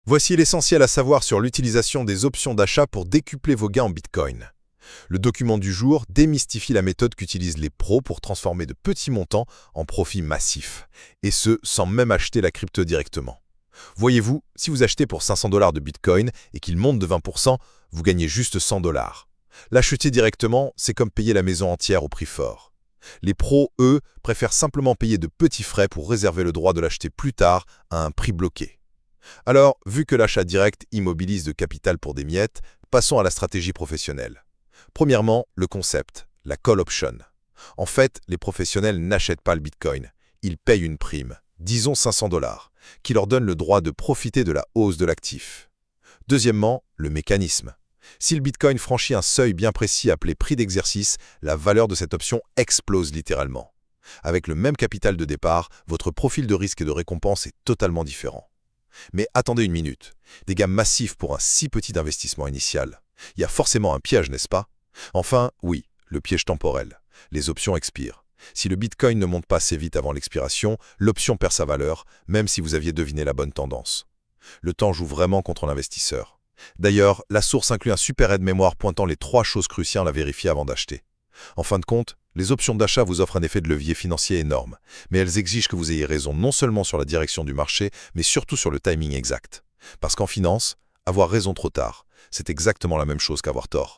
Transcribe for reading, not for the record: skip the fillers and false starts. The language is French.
Voici l'essentiel à savoir sur l'utilisation des options d'achat pour décupler vos gains en Bitcoin. Le document du jour démystifie la méthode qu'utilisent les pros pour transformer de petits montants en profits massifs, et ce, sans même acheter la crypto directement. Voyez-vous, si vous achetez pour 500 $ de Bitcoin et qu'il monte de 20%, vous gagnez juste 100 $. L'acheter directement, c'est comme payer la maison entière au prix fort. Les pros, eux, préfèrent simplement payer de petits frais pour réserver le droit de l'acheter plus tard à un prix bloqué. Alors, vu que l'achat direct immobilise de capital pour des miettes, passons à la stratégie professionnelle. Premièrement, le concept, la call option. En fait, les professionnels n'achètent pas le Bitcoin. Ils payent une prime, disons 500 $, qui leur donne le droit de profiter de la hausse de l'actif. Deuxièmement, le mécanisme. Si le Bitcoin franchit un seuil bien précis appelé prix d'exercice, la valeur de cette option explose littéralement. Avec le même capital de départ, votre profil de risque et de récompense est totalement différent. Mais attendez une minute, des gains massifs pour un si petit investissement initial. Il y a forcément un piège, n'est-ce pas? Enfin, oui, le piège temporel. Les options expirent. Si le Bitcoin ne monte pas assez vite avant l'expiration, l'option perd sa valeur, même si vous aviez deviné la bonne tendance. Le temps joue vraiment contre l'investisseur. D'ailleurs, la source inclut un super aide-mémoire pointant les 3 choses cruciales à vérifier avant d'acheter. En fin de compte, les options d'achat vous offrent un effet de levier financier énorme, mais elles exigent que vous ayez raison non seulement sur la direction du marché, mais surtout sur le timing exact. Parce qu'en finance, avoir raison trop tard, c'est exactement la même chose qu'avoir tort.